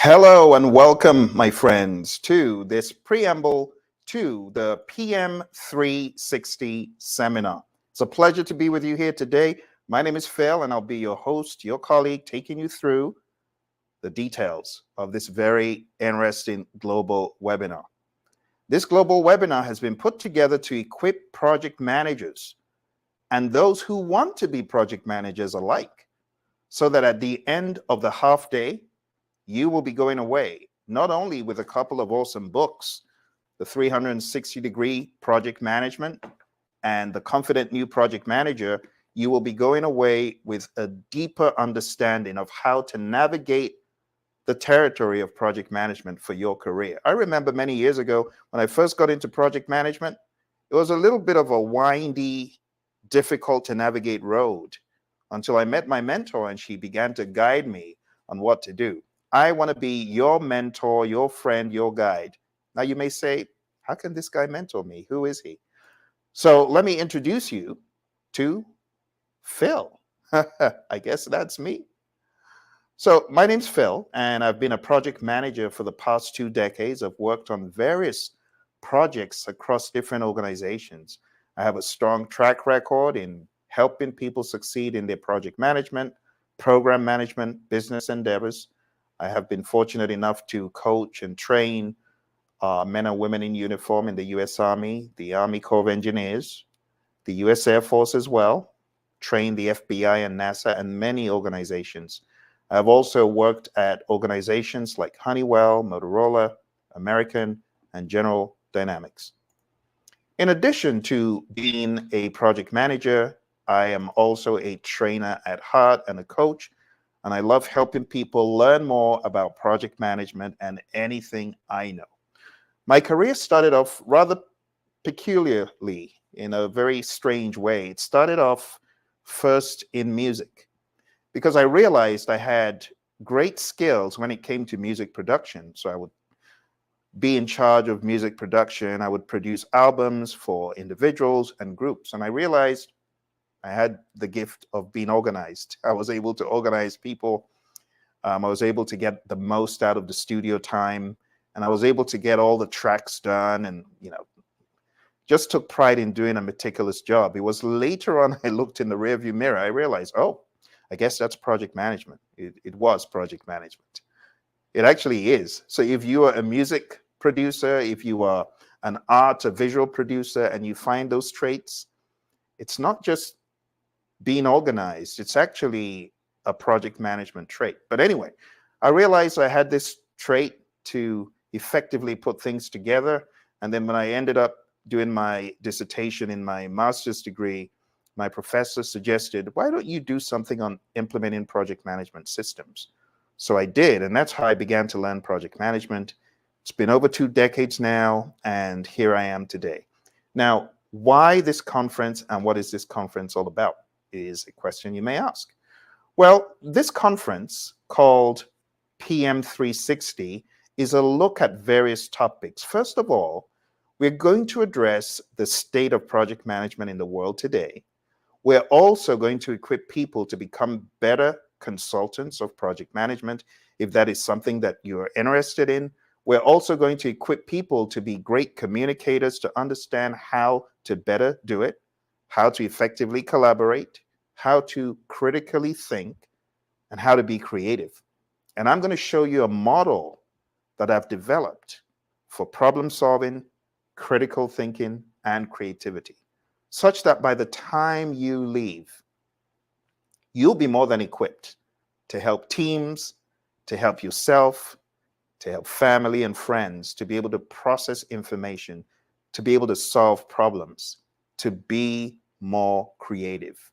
Hello and welcome, my friends, to this preamble to the PM 360 seminar. It's a pleasure to be with you here today. My name is Phil, and I'll be your host, your colleague, taking you through the details of this very interesting global webinar. This global webinar has been put together to equip project managers and those who want to be project managers alike, so that at the end of the half day, you will be going away not only with a couple of awesome books, the 360-degree project management and the confident new project manager, you will be going away with a deeper understanding of how to navigate the territory of project management for your career. I remember many years ago when I first got into project management, it was a little bit of a windy, difficult to navigate road until I met my mentor and she began to guide me on what to do. I want to be your mentor, your friend, your guide. Now you may say, how can this guy mentor me? Who is he? So let me introduce you to Phil. I guess that's me. So my name's Phil, and I've been a project manager for the past 2 decades. I've worked on various projects across different organizations. I have a strong track record in helping people succeed in their project management, program management, business endeavors. I have been fortunate enough to coach and train men and women in uniform in the U.S. Army, the Army Corps of Engineers, the U.S. Air Force as well, trained the FBI and NASA and many organizations. I've also worked at organizations like Honeywell, Motorola, American, and General Dynamics. In addition to being a project manager, I am also a trainer at heart and a coach. And I love helping people learn more about project management and anything I know. My career started off rather peculiarly in a very strange way. It started off first in music because I realized I had great skills when it came to music production. So I would be in charge of music production. I would produce albums for individuals and groups. And I realized I had the gift of being organized. I was able to organize people. I was able to get the most out of the studio time, and I was able to get all the tracks done, and just took pride in doing a meticulous job. It was later on I looked in the rearview mirror, I realized, oh, I guess that's project management. It was project management. It actually is. So if you are a music producer, if you are an art, a visual producer, and you find those traits, it's not just being organized. It's actually a project management trait. But anyway, I realized I had this trait to effectively put things together. And then when I ended up doing my dissertation in my master's degree, my professor suggested, why don't you do something on implementing project management systems? So I did, and that's how I began to learn project management. It's been over 2 decades now, and here I am today. Now, why this conference and what is this conference all about? Is a question you may ask. Well, this conference called PM 360 is a look at various topics. First of all, we're going to address the state of project management in the world today. We're also going to equip people to become better consultants of project management, if that is something that you're interested in. We're also going to equip people to be great communicators, to understand how to better do it, how to effectively collaborate, how to critically think, and how to be creative. And I'm going to show you a model that I've developed for problem solving, critical thinking, and creativity, such that by the time you leave, you'll be more than equipped to help teams, to help yourself, to help family and friends, to be able to process information, to be able to solve problems, to be more creative,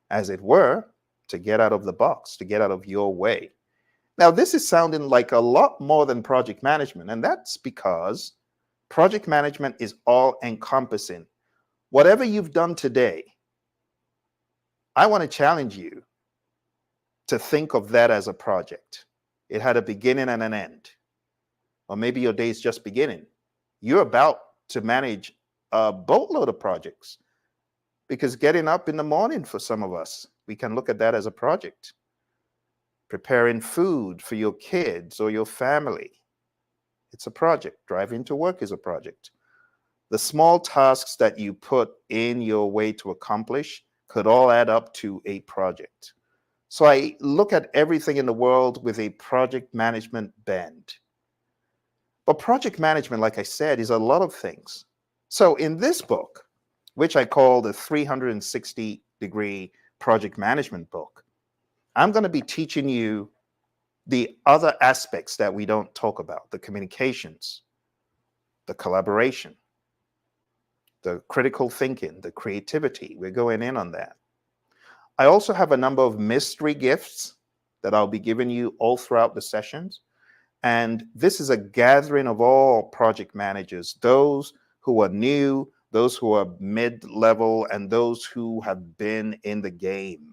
as it were, to get out of the box, to get out of your way. Now, this is sounding like a lot more than project management, and that's because project management is all encompassing. Whatever you've done today, I want to challenge you to think of that as a project. It had a beginning and an end. Or maybe your day is just beginning. You're about to manage a boatload of projects, because getting up in the morning for some of us, we can look at that as a project. preparing food for your kids or your family. It's a project. Driving to work is a project. The small tasks that you put in your way to accomplish could all add up to a project. So I look at everything in the world with a project management bend. But project management, like I said, is a lot of things. So in this book, which I call the 360-degree project management book, I'm going to be teaching you the other aspects that we don't talk about, the communications, the collaboration, the critical thinking, the creativity. We're going in on that. I also have a number of mystery gifts that I'll be giving you all throughout the sessions. And this is a gathering of all project managers, those who are new, those who are mid-level, and those who have been in the game.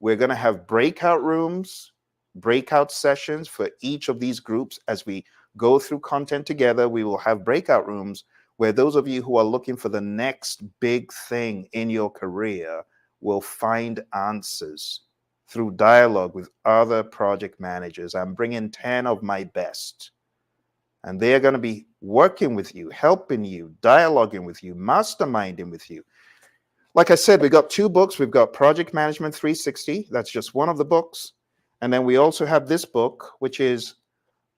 We're going to have breakout rooms, breakout sessions for each of these groups. As we go through content together, we will have breakout rooms where those of you who are looking for the next big thing in your career will find answers through dialogue with other project managers. I'm bringing 10 of my best, and they're going to be working with you, helping you, dialoguing with you, masterminding with you. Like I said, we got two books. We've got Project Management 360. That's just one of the books. And then we also have this book, which is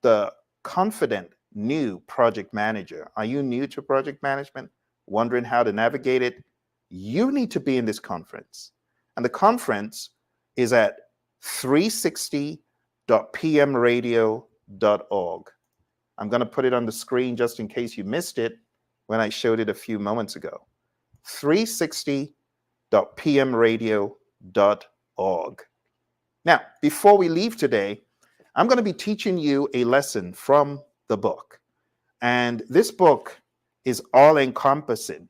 the Confident New Project Manager. Are you new to project management? Wondering how to navigate it? You need to be in this conference. And the conference is at 360.pmradio.org. I'm going to put it on the screen just in case you missed it when I showed it a few moments ago. 360.pmradio.org. Now, before we leave today, I'm going to be teaching you a lesson from the book. And this book is all-encompassing.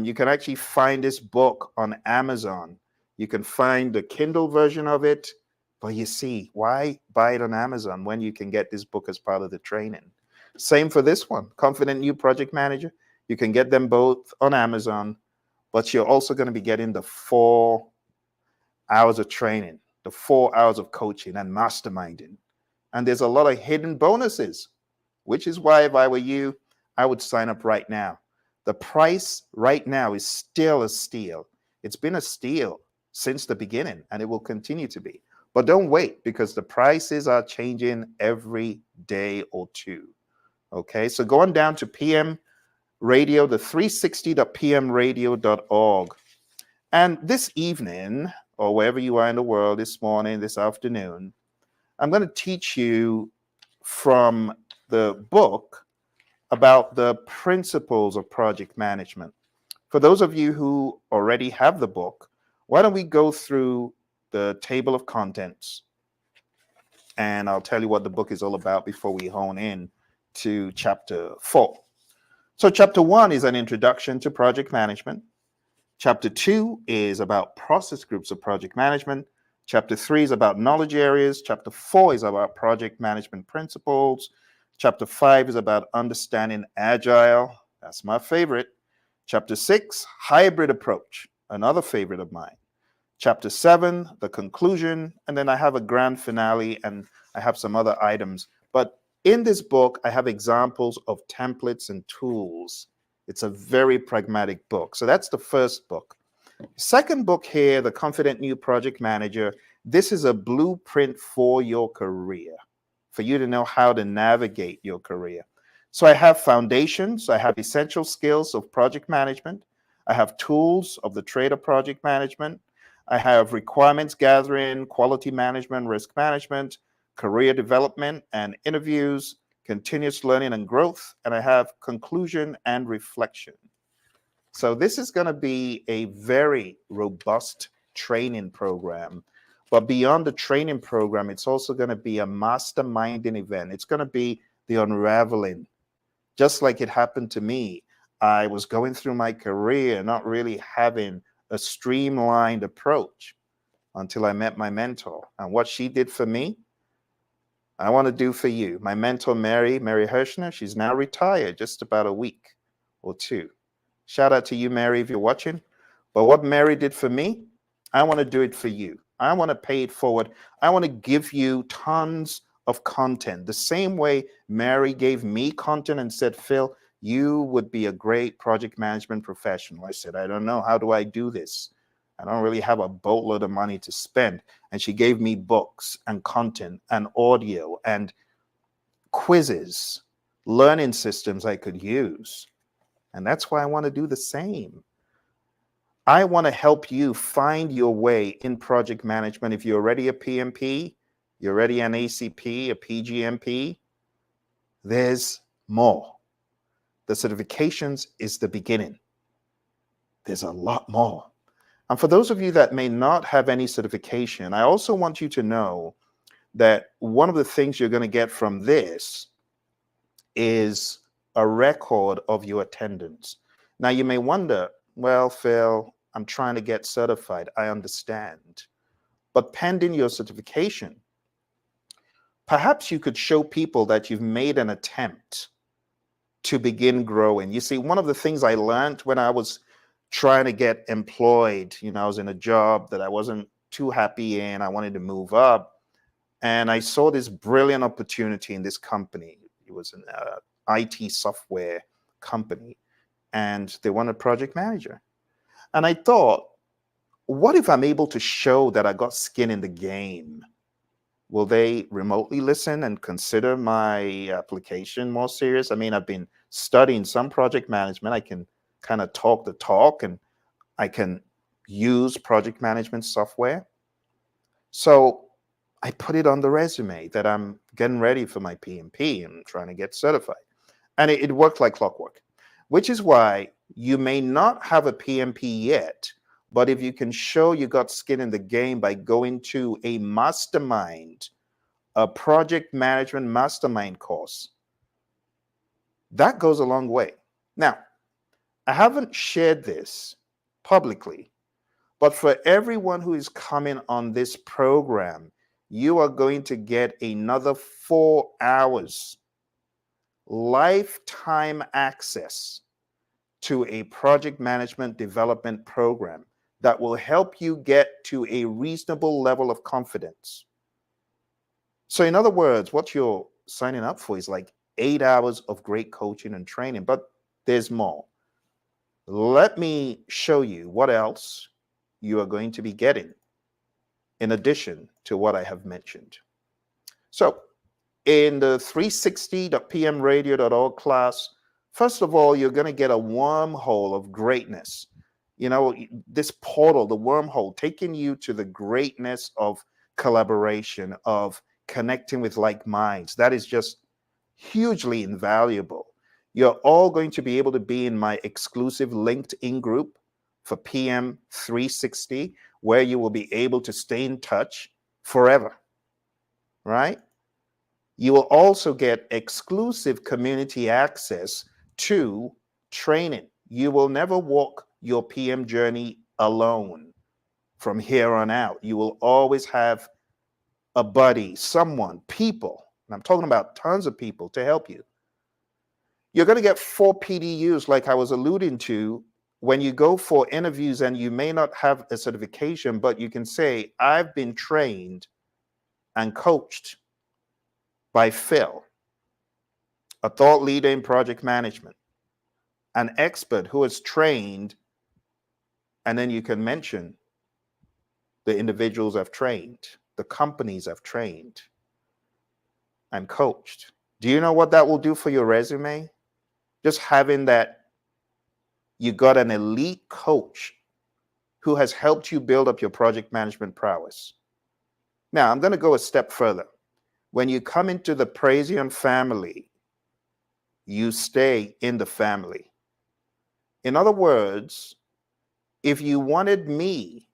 You can actually find this book on Amazon. You can find the Kindle version of it. But you see, why buy it on Amazon when you can get this book as part of the training? Same for this one, Confident New Project Manager. You can get them both on Amazon, but you're also going to be getting the 4 hours of training, the 4 hours of coaching and masterminding. And there's a lot of hidden bonuses, which is why if I were you, I would sign up right now. The price right now is still a steal. It's been a steal since the beginning, and it will continue to be. But don't wait, because the prices are changing every day or two. Okay, so going down to PM Radio, the 360.pmradio.org. And this evening, or wherever you are in the world, this morning, this afternoon, I'm going to teach you from the book about the principles of project management. For those of you who already have the book, why don't we go through the table of contents, and I'll tell you what the book is all about before we hone in to chapter 4. So chapter 1 is an introduction to project management. Chapter 2 is about process groups of project management. Chapter 3 is about knowledge areas. Chapter 4 is about project management principles. Chapter 5 is about understanding agile. That's my favorite. Chapter 6, hybrid approach, another favorite of mine. Chapter 7, the conclusion, and then I have a grand finale, and I have some other items. But in this book, I have examples of templates and tools. It's a very pragmatic book. So that's the first book. Second book here, The Confident New Project Manager. This is a blueprint for your career, for you to know how to navigate your career. So I have foundations, I have essential skills of project management, I have tools of the trade of project management, I have requirements gathering, quality management, risk management, career development and interviews, continuous learning and growth, and I have conclusion and reflection. So this is going to be a very robust training program. But beyond the training program, it's also going to be a masterminding event. It's going to be the unraveling. Just like it happened to me, I was going through my career not really having a streamlined approach until I met my mentor. And what she did for me, I want to do for you. My mentor, Mary Hirschner, she's now retired, just about a week or two. Shout out to you, Mary, if you're watching. But what Mary did for me, I want to do it for you. I want to pay it forward. I want to give you tons of content. The same way Mary gave me content and said, Phil, you would be a great project management professional. I said, I don't know. How do I do this? I don't really have a boatload of money to spend. And she gave me books and content and audio and quizzes, learning systems I could use. And that's why I want to do the same. I want to help you find your way in project management. If you're already a PMP, you're already an ACP, a PGMP, there's more. The certifications is the beginning. There's a lot more. And for those of you that may not have any certification, I also want you to know that one of the things you're going to get from this is a record of your attendance. Now, you may wonder, well, Phil, I'm trying to get certified. I understand. But pending your certification, perhaps you could show people that you've made an attempt to begin growing. You see, one of the things I learned when I was trying to get employed, I was in a job that I wasn't too happy in. I wanted to move up. And I saw this brilliant opportunity in this company. It was an IT software company, and they wanted a project manager. And I thought, what if I'm able to show that I got skin in the game? Will they remotely listen and consider my application more serious? I mean, I've been studying some project management. I can kind of talk the talk, and I can use project management software. So I put it on the resume that I'm getting ready for my PMP and trying to get certified. And it worked like clockwork, which is why you may not have a PMP yet, but if you can show you got skin in the game by going to a mastermind, a project management mastermind course, that goes a long way. Now, I haven't shared this publicly, but for everyone who is coming on this program, you are going to get another 4 hours lifetime access to a project management development program that will help you get to a reasonable level of confidence. So in other words, what you're signing up for is like 8 hours of great coaching and training, but there's more. Let me show you what else you are going to be getting in addition to what I have mentioned. So in the 360.pmradio.org class, first of all, you're going to get a wormhole of greatness. This portal, the wormhole, taking you to the greatness of collaboration, of connecting with like minds. That is just hugely invaluable. You're all going to be able to be in my exclusive LinkedIn group for PM 360, where you will be able to stay in touch forever, right? You will also get exclusive community access to training. You will never walk your PM journey alone from here on out. You will always have a buddy, someone, people, and I'm talking about tons of people to help you. You're going to get 4 PDUs, like I was alluding to, when you go for interviews and you may not have a certification, but you can say, I've been trained and coached by Phil, a thought leader in project management, an expert who is trained, and then you can mention the individuals I've trained, the companies I've trained and coached. Do you know what that will do for your resume? Just having that you got an elite coach who has helped you build up your project management prowess. Now, I'm going to go a step further. When you come into the Praizion family, you stay in the family. In other words, if you wanted me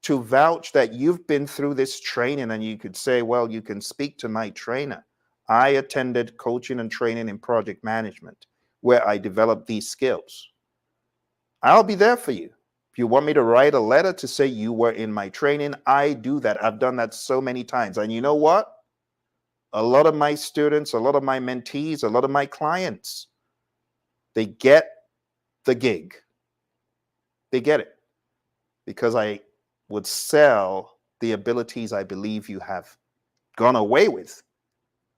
to vouch that you've been through this training and you could say, well, you can speak to my trainer. I attended coaching and training in project management where I developed these skills. I'll be there for you. If you want me to write a letter to say you were in my training, I do that. I've done that so many times. And you know what? A lot of my students, a lot of my mentees, a lot of my clients, they get the gig. They get it because I would sell the abilities I believe you have gone away with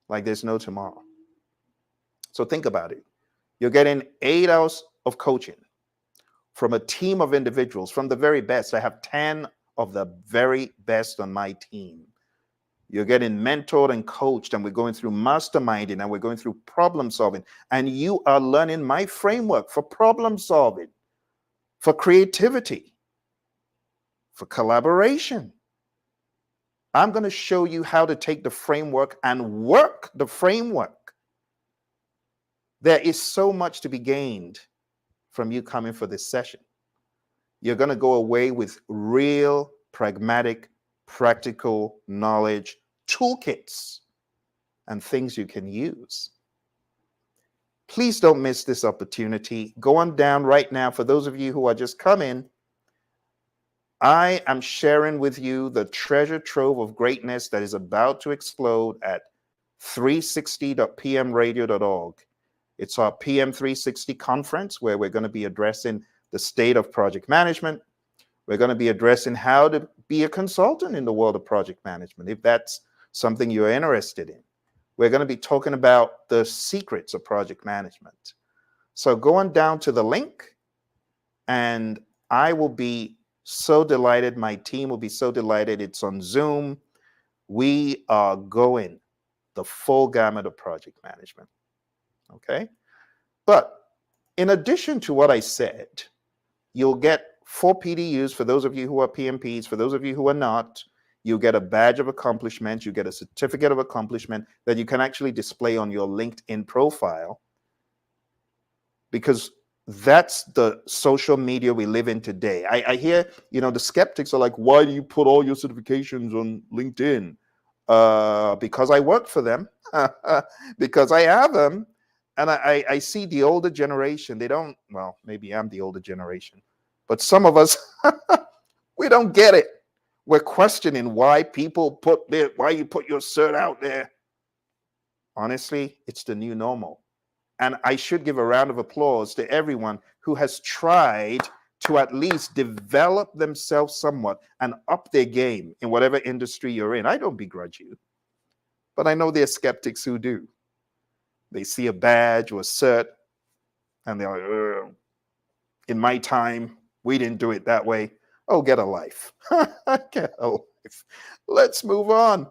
like there's no tomorrow. So think about it. You're getting 8 hours of coaching from a team of individuals, from the very best. I have 10 of the very best on my team. You're getting mentored and coached, and we're going through masterminding, and we're going through problem solving. And you are learning my framework for problem solving, for creativity, for collaboration. I'm going to show you how to take the framework and work the framework. There is so much to be gained from you coming for this session. You're going to go away with real, pragmatic, practical knowledge, toolkits, and things you can use. Please don't miss this opportunity. Go on down right now. For those of you who are just coming, I am sharing with you the treasure trove of greatness that is about to explode at 360.pmradio.org. It's our PM360 conference where we're going to be addressing the state of project management. We're going to be addressing how to be a consultant in the world of project management, if that's something you're interested in. We're going to be talking about the secrets of project management. So go on down to the link, and I will be so delighted. My team will be so delighted. It's on Zoom. We are going the full gamut of project management. Okay? But in addition to what I said, you'll get 4 PDUs for those of you who are PMPs. For those of you who are not, you get a badge of accomplishment. You get a certificate of accomplishment that you can actually display on your LinkedIn profile, because that's the social media we live in today. I hear, the skeptics are like, why do you put all your certifications on LinkedIn? Because I work for them, because I have them. And I see the older generation, they don't, well, maybe I'm the older generation, but some of us, we don't get it. We're questioning why people why you put your cert out there. Honestly, it's the new normal. And I should give a round of applause to everyone who has tried to at least develop themselves somewhat and up their game in whatever industry you're in. I don't begrudge you, but I know there are skeptics who do. They see a badge or a cert and they're like, ugh. In my time, we didn't do it that way. Oh, get a life. Get a life. Let's move on.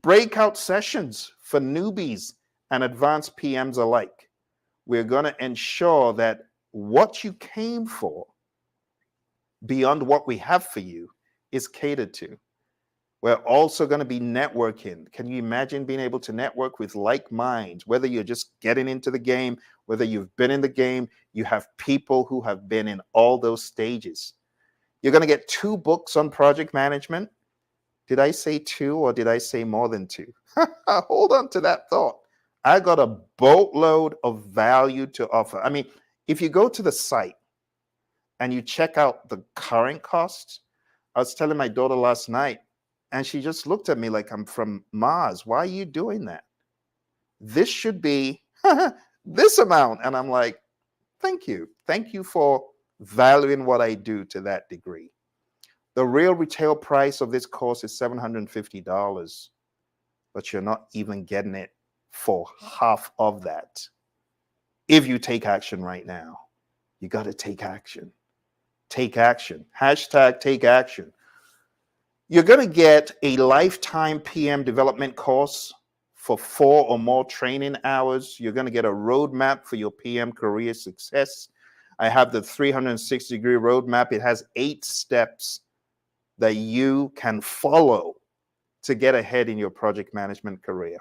Breakout sessions for newbies and advanced PMs alike. We're going to ensure that what you came for, beyond what we have for you, is catered to. We're also going to be networking. Can you imagine being able to network with like minds, whether you're just getting into the game, whether you've been in the game, you have people who have been in all those stages. You're going to get 2 books on project management. Did I say 2 or did I say more than 2? Hold on to that thought. I got a boatload of value to offer. I mean, if you go to the site and you check out the current costs, I was telling my daughter last night, and she just looked at me like I'm from Mars. Why are you doing that? This should be this amount. And I'm like, thank you. Thank you for valuing what I do to that degree. The real retail price of this course is $750, but you're not even getting it for half of that. If you take action right now, you got to take action. Take action. Hashtag take action. You're going to get a lifetime PM development course for 4 or more training hours. You're going to get a roadmap for your PM career success. I have the 360-degree roadmap. It has 8 steps that you can follow to get ahead in your project management career.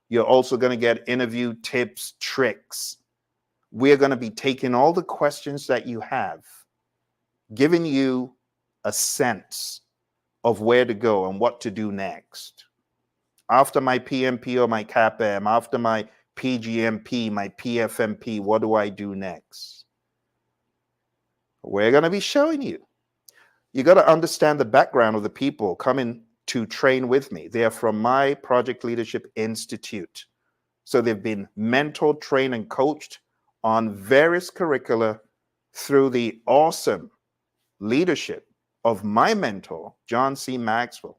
You're also going to get interview tips, tricks. We're going to be taking all the questions that you have, giving you a sense of where to go and what to do next. After my PMP or my CAPM, after my PGMP, my PFMP, what do I do next? We're going to be showing you. You got to understand the background of the people coming to train with me. They are from my Project Leadership Institute. So they've been mentored, trained, and coached on various curricula through the awesome leadership of my mentor, John C. Maxwell.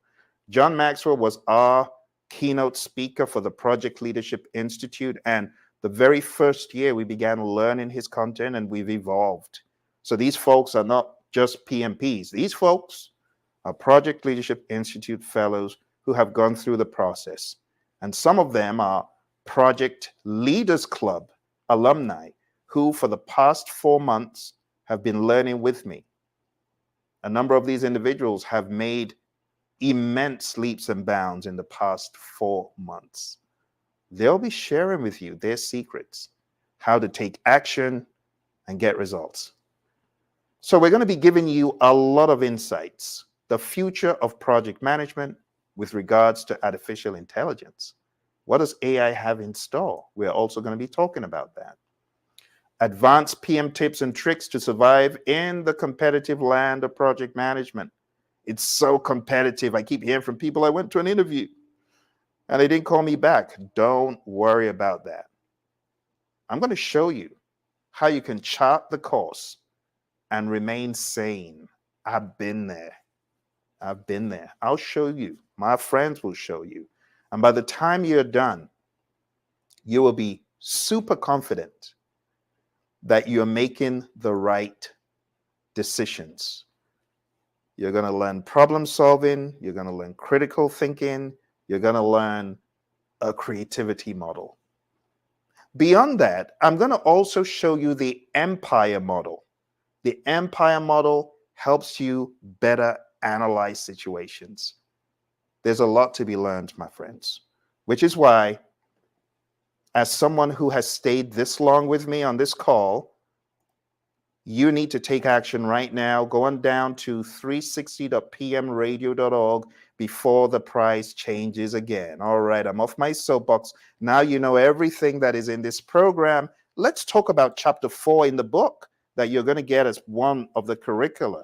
John Maxwell was our keynote speaker for the Project Leadership Institute. And the very first year we began learning his content and we've evolved. So these folks are not just PMPs. These folks are Project Leadership Institute fellows who have gone through the process. And some of them are Project Leaders Club alumni who for the past 4 months have been learning with me. A number of these individuals have made immense leaps and bounds in the past 4 months. They'll be sharing with you their secrets, how to take action and get results. So we're going to be giving you a lot of insights, the future of project management with regards to artificial intelligence. What does AI have in store? We're also going to be talking about that. Advanced PM tips and tricks to survive in the competitive land of project management. It's so competitive. I keep hearing from people, I went to an interview and they didn't call me back. Don't worry about that. I'm going to show you how you can chart the course and remain sane. I've been there. I've been there. I'll show you. My friends will show you. And by the time you're done, you will be super confident that you're making the right decisions. You're going to learn problem solving. You're going to learn critical thinking. You're going to learn a creativity model. Beyond that, I'm going to also show you the empire model. The empire model helps you better analyze situations. There's a lot to be learned, my friends, which is why, as someone who has stayed this long with me on this call, you need to take action right now. Go on down to 360.pmradio.org before the price changes again. All right, I'm off my soapbox. Now you know everything that is in this program. Let's talk about chapter 4 in the book that you're going to get as one of the curricula.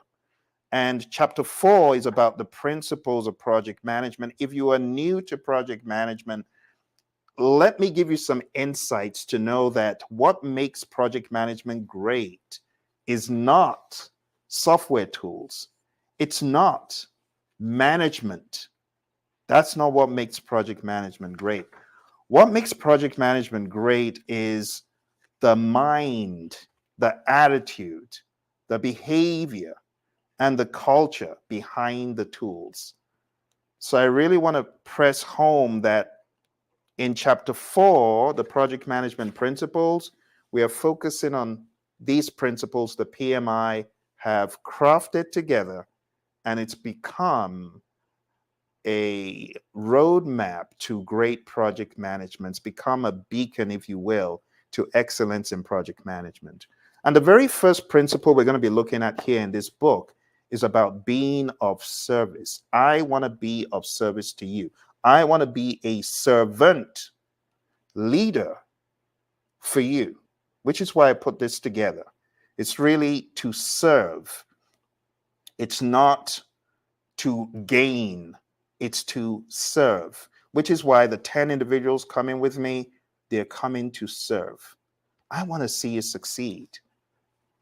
And chapter 4 is about the principles of project management. If you are new to project management, let me give you some insights to know that what makes project management great is not software tools. It's not management. That's not what makes project management great. What makes project management great is the mind, the attitude, the behavior, and the culture behind the tools. So I really want to press home that in chapter 4, the project management principles, we are focusing on these principles the PMI have crafted together, and it's become a roadmap to great project management. It's become a beacon, if you will, to excellence in project management. And the very first principle we're going to be looking at here in this book is about being of service. I want to be of service to you. I want to be a servant leader for you, which is why I put this together. It's really to serve. It's not to gain. It's to serve, which is why the 10 individuals coming with me, they're coming to serve. I want to see you succeed.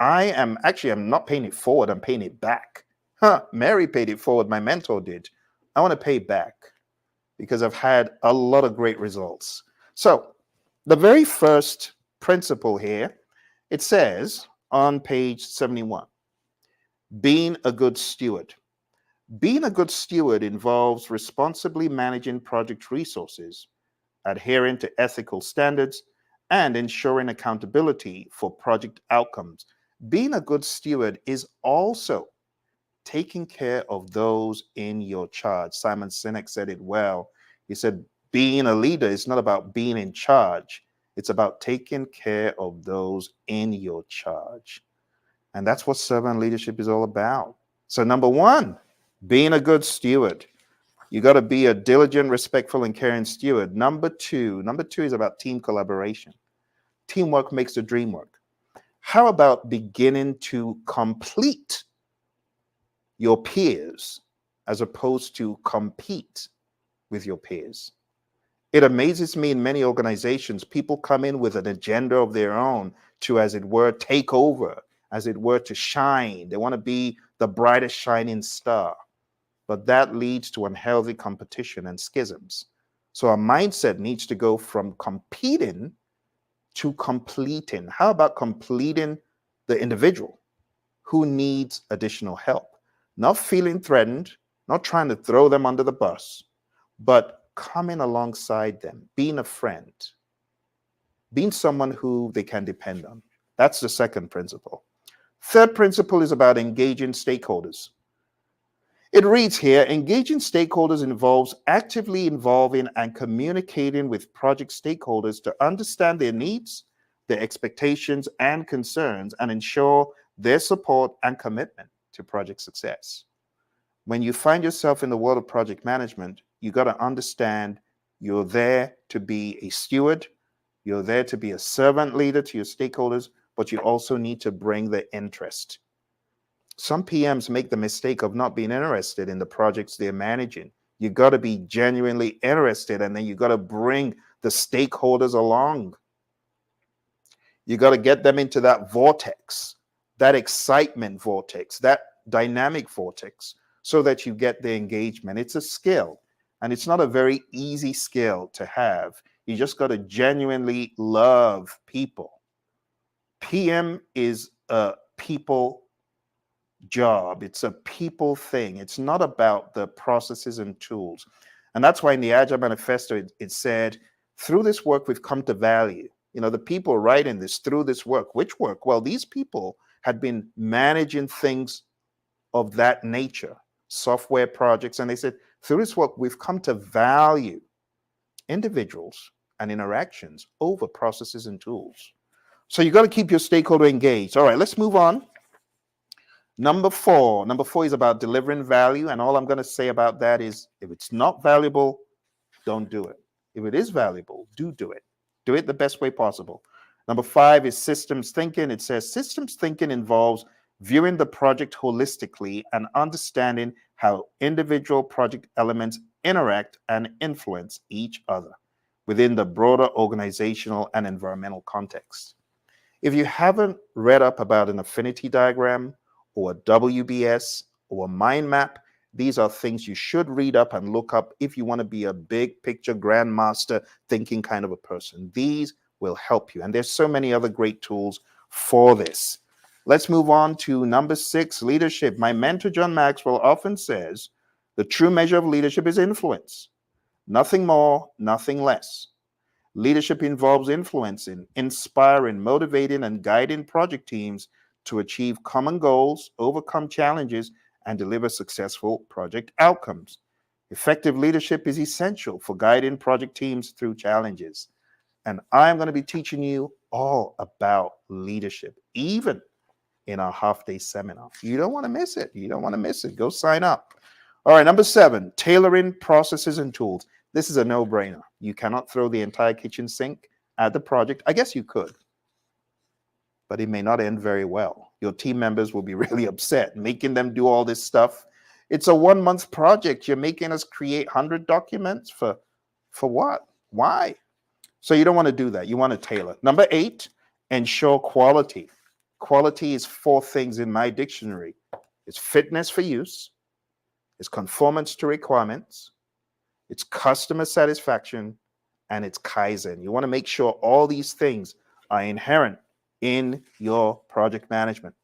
I'm not paying it forward. I'm paying it back. Mary paid it forward. My mentor did. I want to pay back because I've had a lot of great results. So the very first principle here, it says on page 71, being a good steward. Being a good steward involves responsibly managing project resources, adhering to ethical standards, and ensuring accountability for project outcomes. Being a good steward is also taking care of those in your charge. Simon Sinek said it well. He said, being a leader is not about being in charge. It's about taking care of those in your charge. And that's what servant leadership is all about. So number 1, being a good steward. You got to be a diligent, respectful, and caring steward. Number two is about team collaboration. Teamwork makes the dream work. How about beginning to complete your peers as opposed to compete with your peers? It amazes me in many organizations, people come in with an agenda of their own to, as it were, take over, as it were, to shine. They want to be the brightest shining star, but that leads to unhealthy competition and schisms. So our mindset needs to go from competing to completing. How about completing the individual who needs additional help? Not feeling threatened, not trying to throw them under the bus, but coming alongside them, being a friend, being someone who they can depend on. That's the second principle. Third principle is about engaging stakeholders. It reads here, engaging stakeholders involves actively involving and communicating with project stakeholders to understand their needs, their expectations and concerns, and ensure their support and commitment to project success. When you find yourself in the world of project management, you got to understand you're there to be a steward, you're there to be a servant leader to your stakeholders, but you also need to bring the interest. Some PMs make the mistake of not being interested in the projects they're managing. You got to be genuinely interested, and then you got to bring the stakeholders along. You got to get them into that vortex, that excitement vortex, that dynamic vortex, so that you get the engagement. It's a skill, and it's not a very easy skill to have. You just got to genuinely love people. PM is a people job. It's a people thing. It's not about the processes and tools. And that's why in the Agile Manifesto, it said, through this work, we've come to value. You know, the people writing this through this work. Which work? Well, these people had been managing things of that nature, software projects. And they said, through this work, we've come to value individuals and interactions over processes and tools. So you got to keep your stakeholder engaged. All right, let's move on. Number four is about delivering value. And all I'm going to say about that is if it's not valuable, don't do it. If it is valuable, do it. Do it the best way possible. Number 5 is systems thinking. It says systems thinking involves viewing the project holistically and understanding how individual project elements interact and influence each other within the broader organizational and environmental context. If you haven't read up about an affinity diagram or a WBS or a mind map, these are things you should read up and look up if you want to be a big picture grandmaster thinking kind of a person. These will help you. And there's so many other great tools for this. Let's move on to number 6, leadership. My mentor, John Maxwell, often says the true measure of leadership is influence. Nothing more, nothing less. Leadership involves influencing, inspiring, motivating, and guiding project teams to achieve common goals, overcome challenges, and deliver successful project outcomes. Effective leadership is essential for guiding project teams through challenges. And I'm going to be teaching you all about leadership, even in our half-day seminar. You don't want to miss it. You don't want to miss it. Go sign up. All right, number 7, tailoring processes and tools. This is a no-brainer. You cannot throw the entire kitchen sink at the project. I guess you could, but it may not end very well. Your team members will be really upset, making them do all this stuff. It's a 1-month project. You're making us create 100 documents for what? Why? So you don't want to do that. You want to tailor. Number 8, ensure quality. Quality is 4 things in my dictionary. It's fitness for use, it's conformance to requirements, it's customer satisfaction, and it's Kaizen. You want to make sure all these things are inherent in your project management.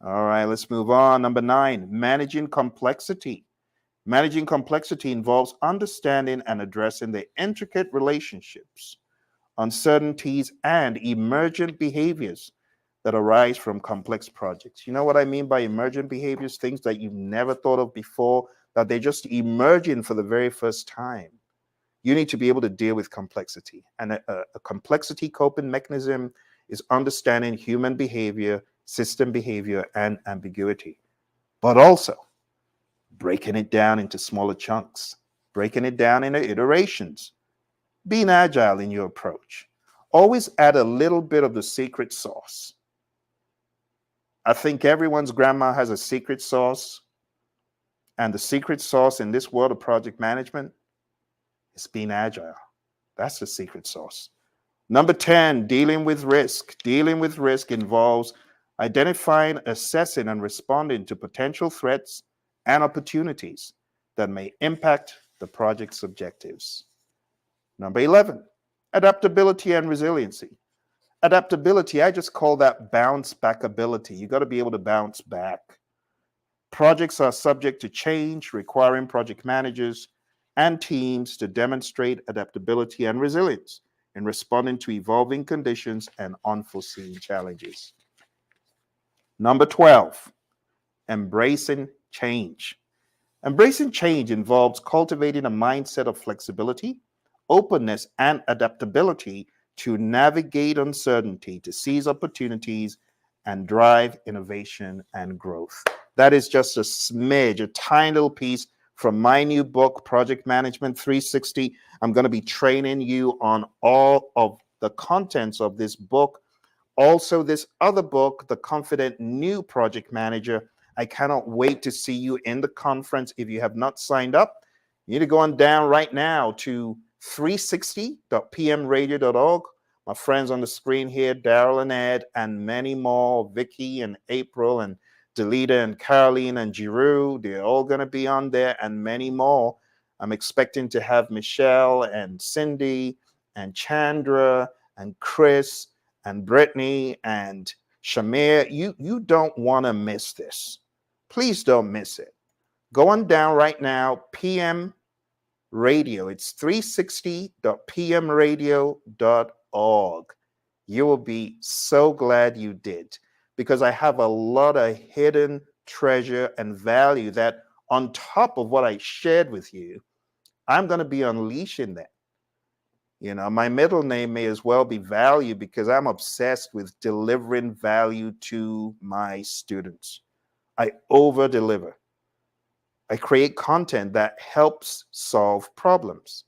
All right, let's move on. Number 9, managing complexity. Managing complexity involves understanding and addressing the intricate relationships, uncertainties, and emergent behaviors that arise from complex projects. You know what I mean by emergent behaviors? Things that you've never thought of before, that they're just emerging for the very first time. You need to be able to deal with complexity. And a complexity coping mechanism is understanding human behavior, system behavior, and ambiguity. But also breaking it down into smaller chunks, breaking it down into iterations, being agile in your approach. Always add a little bit of the secret sauce. I think everyone's grandma has a secret sauce. And the secret sauce in this world of project management is being agile. That's the secret sauce. Number 10, dealing with risk. Dealing with risk involves identifying, assessing, and responding to potential threats and opportunities that may impact the project's objectives. Number 11, adaptability and resiliency. Adaptability, I just call that bounce back ability. You got to be able to bounce back. Projects are subject to change, requiring project managers and teams to demonstrate adaptability and resilience in responding to evolving conditions and unforeseen challenges. Number 12, embracing change. Embracing change involves cultivating a mindset of flexibility, openness, and adaptability to navigate uncertainty, to seize opportunities, and drive innovation and growth. That is just a smidge, a tiny little piece from my new book, Project Management 360. I'm going to be training you on all of the contents of this book. Also, this other book, The Confident New Project Manager. I cannot wait to see you in the conference. If you have not signed up, you need to go on down right now to 360.pmradio.org. My friends on the screen here, Daryl and Ed, and many more, Vicky and April and Delita and Caroline and Giroux, they're all going to be on there, and many more. I'm expecting to have Michelle and Cindy and Chandra and Chris and Brittany and Shamir. You don't want to miss this. Please don't miss it. Go on down right now, PM Radio. It's 360.pmradio.org. You will be so glad you did, because I have a lot of hidden treasure and value that, on top of what I shared with you, I'm going to be unleashing that. You know, my middle name may as well be value, because I'm obsessed with delivering value to my students. I over-deliver. I create content that helps solve problems.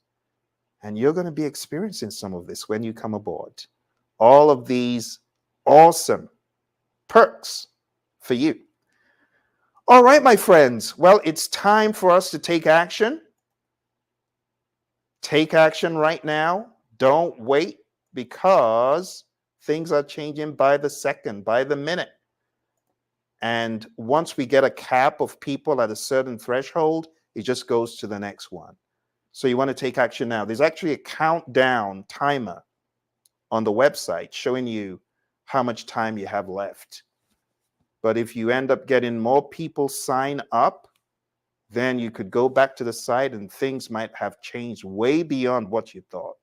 And you're going to be experiencing some of this when you come aboard. All of these awesome perks for you. All right, my friends. Well, it's time for us to take action. Take action right now. Don't wait, because things are changing by the second, by the minute. And once we get a cap of people at a certain threshold, it just goes to the next one. So you want to take action now. There's actually a countdown timer on the website showing you how much time you have left. But if you end up getting more people sign up, then you could go back to the site and things might have changed way beyond what you thought.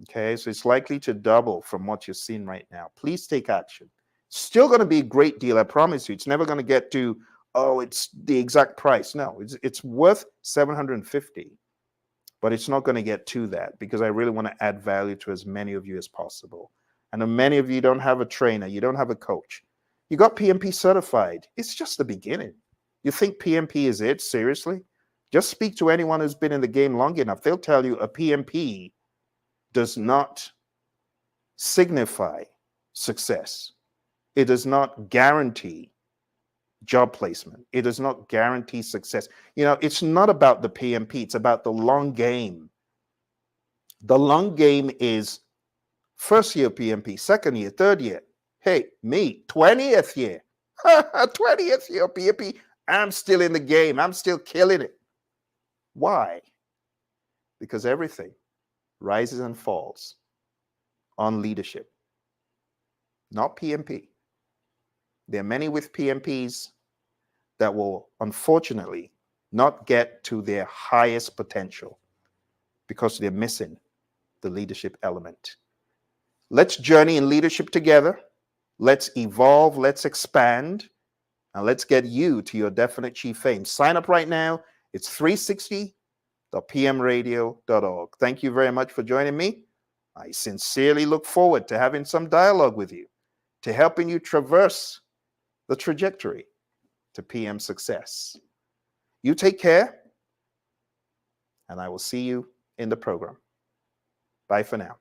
Okay, so it's likely to double from what you're seeing right now. Please take action. Still going to be a great deal, I promise you. It's never going to get to, oh, it's the exact price. No, it's worth $750, but it's not going to get to that, because I really want to add value to as many of you as possible. And many of you don't have a trainer, you don't have a coach. You got PMP certified. It's just the beginning. You think PMP is it? Seriously? Just speak to anyone who's been in the game long enough. They'll tell you a PMP does not signify success. It does not guarantee job placement. It does not guarantee success. You know, it's not about the PMP. It's about the long game. The long game is first year PMP, second year, third year. Hey, me, 20th year. 20th year PMP. I'm still in the game. I'm still killing it. Why? Because everything rises and falls on leadership, not PMP. There are many with PMPs that will unfortunately not get to their highest potential because they're missing the leadership element. Let's journey in leadership together. Let's evolve. Let's expand. And let's get you to your definite chief fame. Sign up right now. It's 360.pmradio.org. Thank you very much for joining me. I sincerely look forward to having some dialogue with you, to helping you traverse the trajectory to PM success. You take care, and I will see you in the program. Bye for now.